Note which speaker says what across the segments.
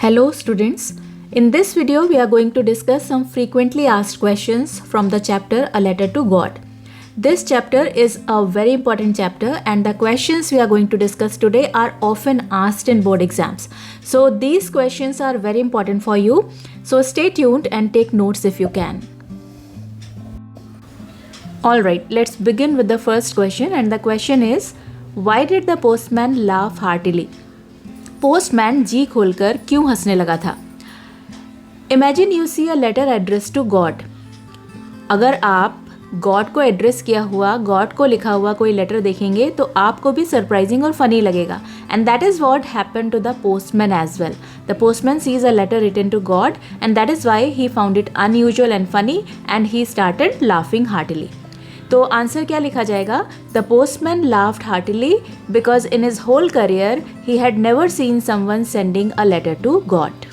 Speaker 1: Hello students, in this video we are going to discuss some frequently asked questions from the chapter A Letter to God. This chapter is a very important chapter and the questions we are going to discuss today are often asked in board exams. So these questions are very important for you. So stay tuned and take notes if you can. Alright, let's begin with the first question and the question is, why did the postman laugh heartily? Postman जी खोलकर क्यों हंसने लगा था? Imagine you see a letter address to God. अगर आप God को address किया हुआ, गॉड को लिखा हुआ कोई लेटर देखेंगे तो आपको भी सरप्राइजिंग और फनी लगेगा. And that is what happen to the postman as well. The postman sees a letter written to God and that is why he found it unusual and funny and he started laughing heartily. तो answer क्या लिखा जाएगा? The postman laughed heartily because in his whole career he had never seen someone sending a letter to God.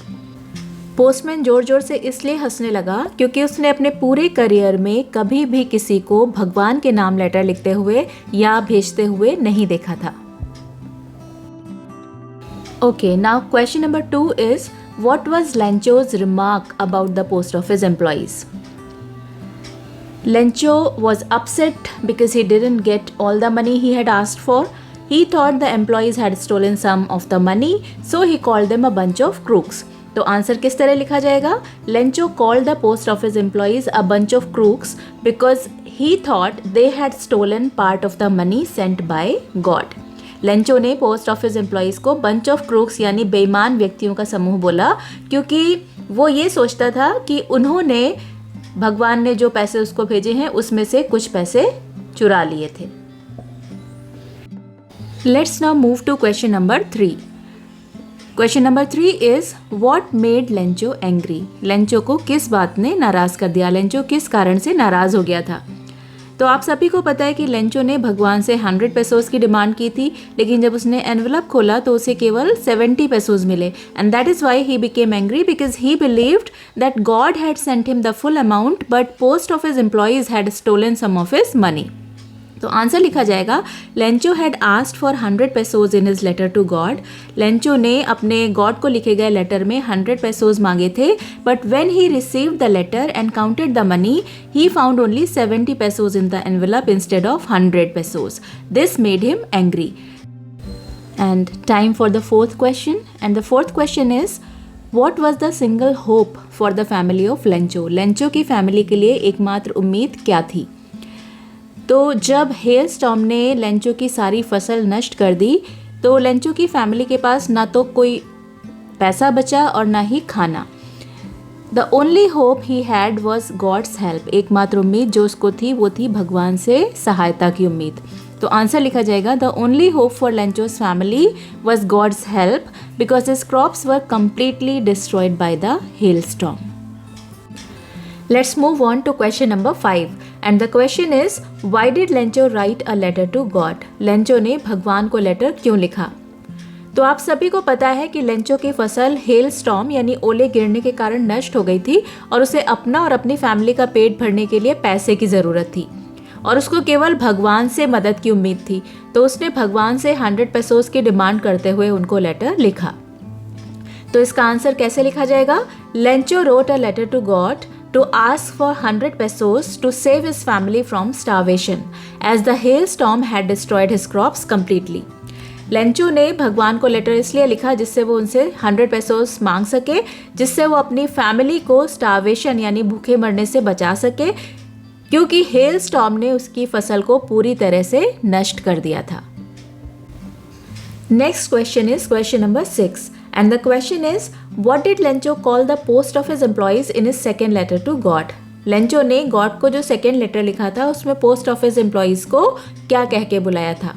Speaker 1: Postman जोर जोर से इसलिए हंसने लगा क्योंकि उसने अपने पूरे करियर में कभी भी किसी को भगवान के नाम लेटर लिखते हुए या भेजते हुए नहीं देखा था. Okay, now question number 2 is, what was Lencho's remark about the post office employees? Lencho was upset because he didn't get all the money he had asked for. He thought the employees had stolen some of the money, so he called them a bunch of crooks. तो answer किस तरह लिखा जाएगा? Lencho called the post office employees a bunch of crooks because he thought they had stolen part of the money sent by God. Lencho ने post office employees को bunch of crooks यानी बेईमान व्यक्तियों का समूह बोला क्योंकि वो ये सोचता था कि उन्होंने भगवान ने जो पैसे उसको भेजे हैं उसमें से कुछ पैसे चुरा लिए थे. Let's now move to question number 3. Question number 3 is, what made Lencho angry? Lencho को किस बात ने नाराज कर दिया? लेंचो किस कारण से नाराज हो गया था? तो आप सभी को पता है कि लेंचो ने भगवान से 100 पेसोस की डिमांड की थी, लेकिन जब उसने एनवेलप खोला तो उसे केवल 70 पेसोस मिले. And that is why he became angry because he believed that God had sent him the full amount but post office employees had stolen some of his money. तो आंसर लिखा जाएगा, Lencho had asked for 100 pesos in his letter to God. Lencho ने अपने God को लिखे गए letter में 100 pesos मांगे थे, but when he received the letter and counted the money he found only 70 pesos in the envelope instead of 100 pesos. This made him angry. And time for the fourth question and the fourth question is, What was the single hope for the family of Lencho? Lencho की family के लिए एकमात्र उम्मीद क्या थी? तो जब hello storm ने लेंचो की सारी फसल नष्ट कर दी तो लेंचो की फैमिली के पास ना तो कोई पैसा बचा और ना ही खाना. The only hope he had was God's help. एकमात्र उम्मीद जो उसको थी वो थी भगवान से सहायता की उम्मीद. तो आंसर लिखा जाएगा, the only hope for Lencho's family was God's help because his crops were completely destroyed by the hailstorm. Let's move on to question number 5 and the question is, why did Lencho write a letter to God? Lencho ने भगवान को letter क्यों लिखा? तो आप सभी को पता है कि लेंचो की फसल हेल स्टॉर्म यानी ओले गिरने के कारण नष्ट हो गई थी और उसे अपना और अपनी फैमिली का पेट भरने के लिए पैसे की ज़रूरत थी और उसको केवल भगवान से मदद की उम्मीद थी. तो उसने भगवान से 100 पेसोस की डिमांड करते हुए उनको लेटर लिखा. तो इसका आंसर कैसे लिखा जाएगा? Lencho wrote a letter to God to ask for 100 pesos to save his family from starvation as the hailstorm had destroyed his crops completely. Lencho ने भगवान को लेटर इसलिए लिखा जिससे वो उनसे 100 पेसोस मांग सके, जिससे वो अपनी फैमिली को स्टार्वेशन यानी भूखे मरने से बचा सके क्योंकि हेल स्टॉर्म ने उसकी फसल को पूरी तरह से नष्ट कर दिया था. Next question is question number 6 and the question is, what did Lencho call the post office employees in his second letter to God? Lencho ने गॉड को जो सेकेंड लेटर लिखा था उसमें पोस्ट ऑफिस एम्प्लॉयज़ को क्या कह के बुलाया था?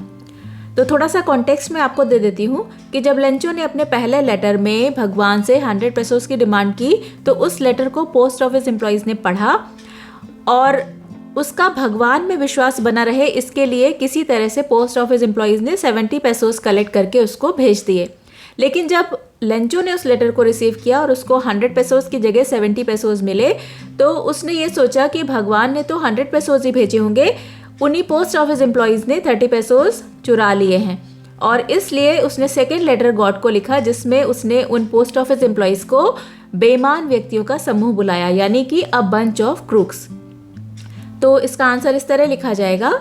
Speaker 1: तो थोड़ा सा कॉन्टेक्स्ट में आपको दे देती हूँ कि जब लेंचो ने अपने पहले लेटर में भगवान से 100 पेसोस की डिमांड की तो उस लेटर को पोस्ट ऑफिस एम्प्लॉयज़ ने पढ़ा और उसका भगवान में विश्वास बना रहे इसके लिए किसी तरह से पोस्ट ऑफिस एम्प्लॉयज़ ने 70 पेसोस कलेक्ट करके उसको भेज दिए. लेकिन जब लेंचो ने उस लेटर को रिसीव किया और उसको 100 पेसोस की जगह 70 पेसोस मिले तो उसने ये सोचा कि भगवान ने तो 100 पेसोस ही भेजे होंगे, उन्हीं पोस्ट ऑफिस एम्प्लॉयज़ ने 30 पेसोस चुरा लिए हैं. और इसलिए उसने सेकेंड लेटर गॉड को लिखा जिसमें उसने उन पोस्ट ऑफिस एम्प्लॉयज़ को बेईमान व्यक्तियों का समूह बुलाया, यानी कि अ बंच ऑफ क्रूक्स। तो इसका आंसर इस तरह लिखा जाएगा,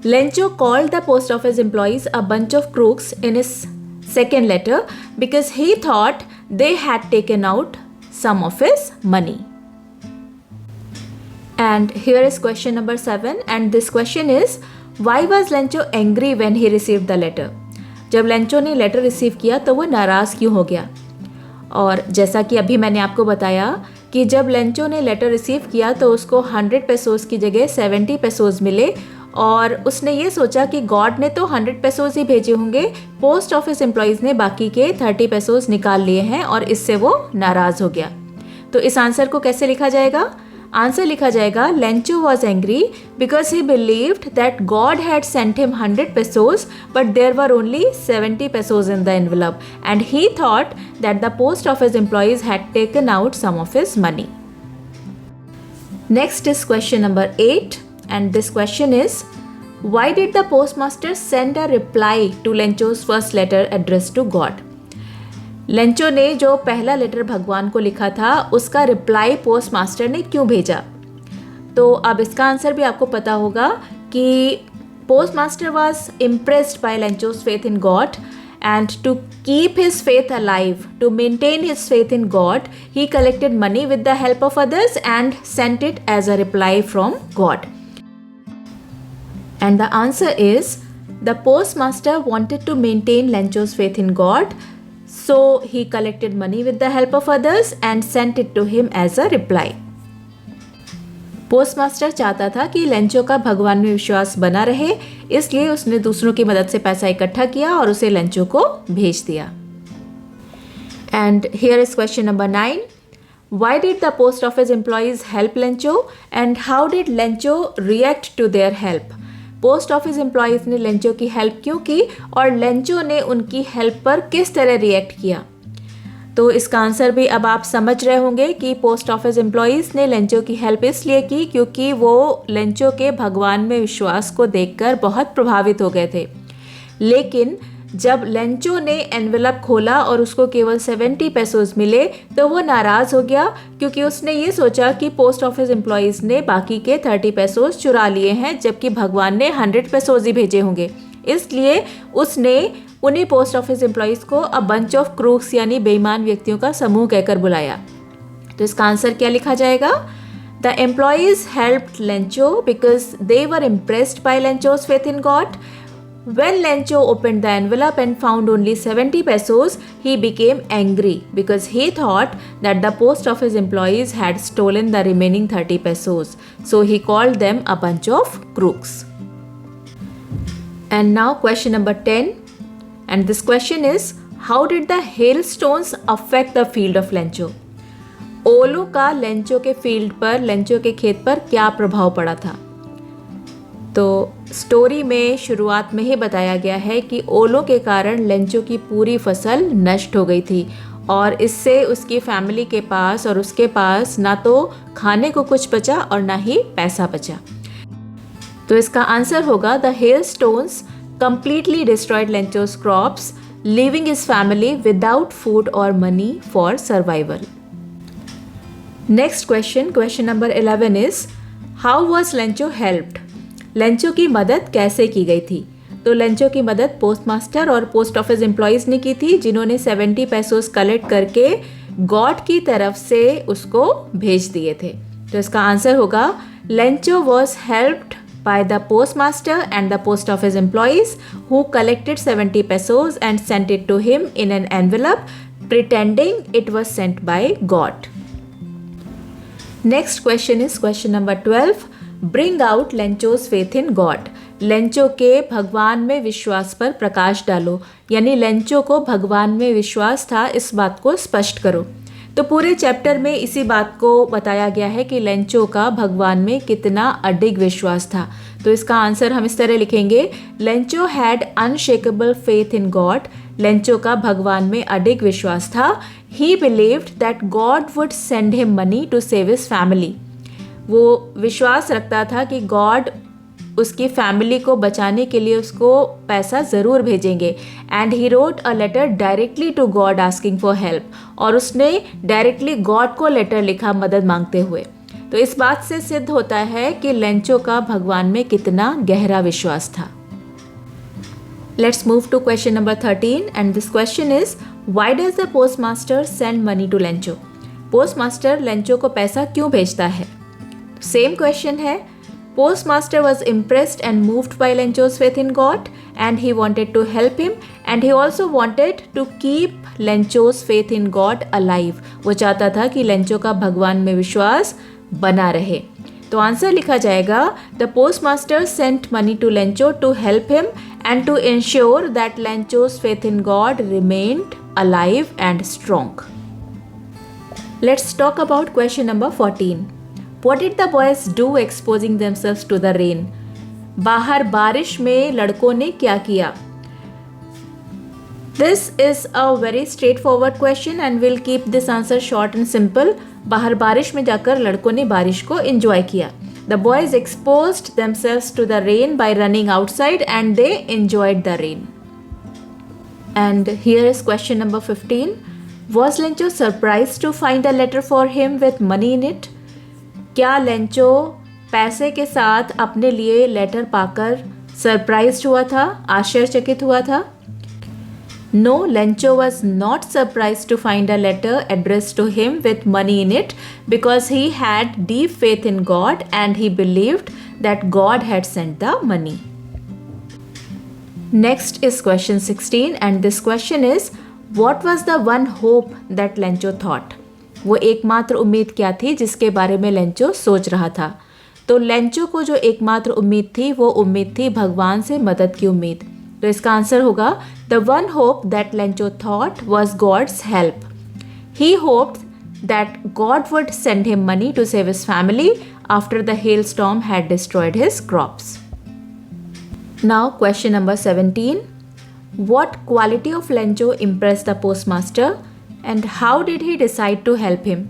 Speaker 1: Lencho called the post office employees a bunch of crooks in his second letter because he thought they had taken out some of his money. And here is question number 7, and this question is, why was Lencho angry when he received the letter? जब Lencho ने letter receive किया तो वो नाराज़ क्यों हो गया? और जैसा कि अभी मैंने आपको बताया कि जब लेंचो ने लेटर रिसीव किया तो उसको 100 पेसोस की जगह 70 पेसोस मिले और उसने ये सोचा कि गॉड ने तो 100 पेसोस ही भेजे होंगे, पोस्ट ऑफिस एम्प्लॉयज़ ने बाकी के 30 पेसोस निकाल लिए हैं और इससे वो नाराज़ हो गया। तो इस आंसर को कैसे लिखा जाएगा? आंसर लिखा जाएगा, Lencho was angry because he believed that God had sent him 100 pesos but there were only 70 pesos in the envelope and he thought that the post office employees had taken out some of his money. Next is question number 8, and this question is, why did the postmaster send a reply to Lencho's first letter addressed to God? Lencho ने जो पहला letter भगवान को लिखा था उसका reply post master ने क्यों भेजा? तो अब इसका आंसर भी आपको पता होगा कि post master was impressed by Lencho's faith in God and to keep his faith alive, to maintain his faith in God, he collected money with the help of others and sent it as a reply from God. And the answer is, the postmaster wanted to maintain Lencho's faith in God, so he collected money with the help of others and sent it to him as a reply. Postmaster चाहता था कि Lencho का भगवान में विश्वास बना रहे, इसलिए उसने दूसरों की मदद से पैसा इकट्ठा किया और उसे लेंचो को भेज दिया। And here is question number 9, why did the post office employees help Lencho and how did Lencho react to their help? Post office employees ने लेंचो की हेल्प क्यों की और लेंचो ने उनकी हेल्प पर किस तरह रिएक्ट किया? तो इसका आंसर भी अब आप समझ रहे होंगे कि पोस्ट ऑफिस एम्प्लॉयज़ ने लेंचो की हेल्प इसलिए की क्योंकि वो लेंचो के भगवान में विश्वास को देखकर बहुत प्रभावित हो गए थे। लेकिन जब लेंचो ने एनवेलप खोला और उसको केवल 70 पेसोस मिले तो वो नाराज़ हो गया क्योंकि उसने ये सोचा कि पोस्ट ऑफिस एम्प्लॉयज़ ने बाकी के 30 पेसोस चुरा लिए हैं जबकि भगवान ने 100 पेसोस ही भेजे होंगे। इसलिए उसने उन्हीं पोस्ट ऑफिस एम्प्लॉयज़ को अ बंच ऑफ क्रूक्स यानी बेईमान व्यक्तियों का समूह कहकर बुलाया। तो इसका आंसर क्या लिखा जाएगा? The employees helped Lencho because they were impressed by Lencho's faith in God. When Lencho opened the envelope and found only 70 pesos, he became angry because he thought that the post office employees had stolen the remaining 30 pesos. So he called them a bunch of crooks. And now question number 10. And this question is, how did the hailstones affect the field of Lencho? ओलों का Lencho के field पर, Lencho के खेत पर क्या प्रभाव पड़ा था? तो स्टोरी में शुरुआत में ही बताया गया है कि ओलों के कारण लेंचो की पूरी फसल नष्ट हो गई थी और इससे उसकी फैमिली के पास और उसके पास ना तो खाने को कुछ बचा और ना ही पैसा बचा। तो इसका आंसर होगा, the hail stones completely destroyed Lencho's crops, leaving his family without food or money for survival. Next question, question number 11 is, how was Lencho helped? Lencho की मदद कैसे की गई थी? तो लेंचो की मदद पोस्टमास्टर और पोस्ट ऑफिस एम्प्लॉयज़ ने की थी जिन्होंने 70 पेसोस कलेक्ट करके गॉड की तरफ से उसको भेज दिए थे। तो इसका आंसर होगा, Lencho was helped by the postmaster and the post office employees who collected 70 pesos and sent it to him in an envelope pretending it was sent by God. Next question is question number 12. Bring out Lencho's faith in God. Lencho के भगवान में विश्वास पर प्रकाश डालो, यानी Lencho को भगवान में विश्वास था इस बात को स्पष्ट करो। तो पूरे चैप्टर में इसी बात को बताया गया है कि लेंचो का भगवान में कितना अडिग विश्वास था। तो इसका आंसर हम इस तरह लिखेंगे, Lencho had unshakeable faith in God. Lencho का भगवान में अडिग विश्वास था। He believed that God would send him money to save his family. वो विश्वास रखता था कि गॉड उसकी फैमिली को बचाने के लिए उसको पैसा ज़रूर भेजेंगे। And he wrote a letter directly to God asking for help, और उसने डायरेक्टली गॉड को लेटर लिखा मदद मांगते हुए। तो इस बात से सिद्ध होता है कि लेंचो का भगवान में कितना गहरा विश्वास था। Let's move to question number 13 and this question is why does the postmaster send money to Lencho? Postmaster Lencho को पैसा क्यों भेजता है? सेम क्वेश्चन है। Postmaster was impressed and moved by Lencho's faith in God, and he wanted to help him, and he also wanted to keep Lencho's faith in God alive. वो चाहता था कि लेंचो का भगवान में विश्वास बना रहे। तो आंसर लिखा जाएगा the postmaster sent money to Lencho to help him and to ensure that Lencho's faith in God remained alive and strong. Let's talk about question number 14. What did the boys do exposing themselves to the rain? बाहर बारिश में लड़कों ने क्या किया? This is a very straightforward question and we'll keep this answer short and simple. बाहर बारिश में जाकर लड़कों ने बारिश को enjoy किया। The boys exposed themselves to the rain by running outside and they enjoyed the rain. And here is question number 15. Was Lencho surprised to find a letter for him with money in it? क्या Lencho पैसे के साथ अपने लिए letter पाकर surprised हुआ था, आश्चर्यचकित हुआ था? No, Lencho was not surprised to find a letter addressed to him with money in it because he had deep faith in God and he believed that God had sent the money. Next is question 16 and this question is what was the one hope that Lencho thought? वो एकमात्र उम्मीद क्या थी जिसके बारे में Lencho सोच रहा था? तो लेंचो को जो एकमात्र उम्मीद थी वो उम्मीद थी भगवान से मदद की उम्मीद। तो इसका आंसर होगा the one hope that Lencho thought was God's help. He hoped that God would send him money to save his family after the hail storm had destroyed his crops. Now question number 17. What quality of Lencho impressed the postmaster and how did he decide to help him?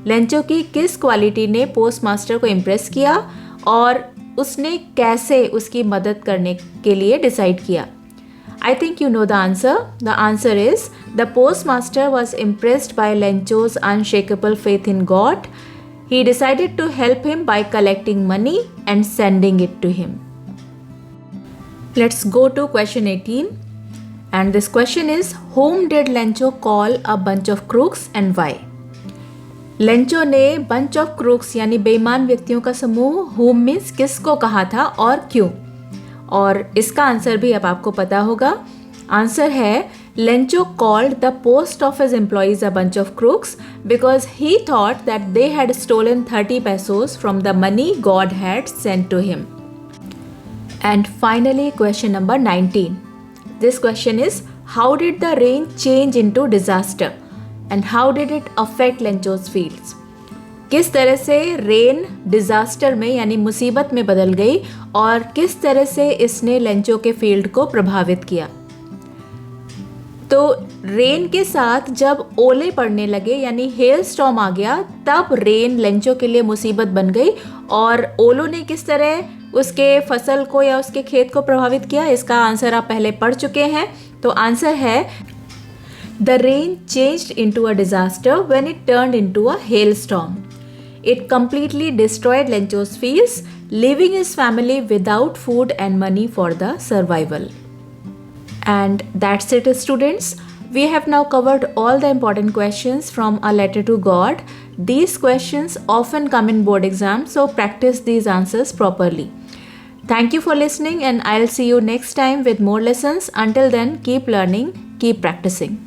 Speaker 1: Lencho की किस quality ने postmaster को impress किया और उसने कैसे उसकी मदद करने के लिए डिसाइड किया? I think you know the answer. The answer is the postmaster was impressed by Lencho's unshakable faith in God. He decided to help him by collecting money and sending it to him. Let's go to question 18. And this question is, whom did Lencho call a bunch of crooks and why? Lencho ने bunch of crooks यानी बेईमान व्यक्तियों का समूह whom means किसको कहा था और क्यों? और इसका आंसर भी अब आपको पता होगा। आंसर है Lencho called the post office employees a bunch of crooks because he thought that they had stolen 30 pesos from the money God had sent to him. And finally, question number 19. This question is, how did the rain change into disaster and how did it affect Lencho's fields? किस तरह से rain disaster में यानी मुसीबत में बदल गई और किस तरह से इसने लेंचो के फील्ड को प्रभावित किया? तो रेन के साथ जब ओले पड़ने लगे यानी हेल स्टॉर्म आ गया तब रेन लेंचो के लिए मुसीबत बन गई और ओलों ने किस तरह उसके फसल को या उसके खेत को प्रभावित किया, इसका आंसर आप पहले पढ़ चुके हैं। तो आंसर है the rain changed into a disaster when it turned into a hello storm. It completely destroyed Lencho's fields, leaving his family without food and money for the survival. And that's it, students. We have now covered all the important questions from A Letter to God. These questions often come in board exams, so practice these answers properly. Thank you for listening, and I'll see you next time with more lessons. Until then, keep learning, keep practicing.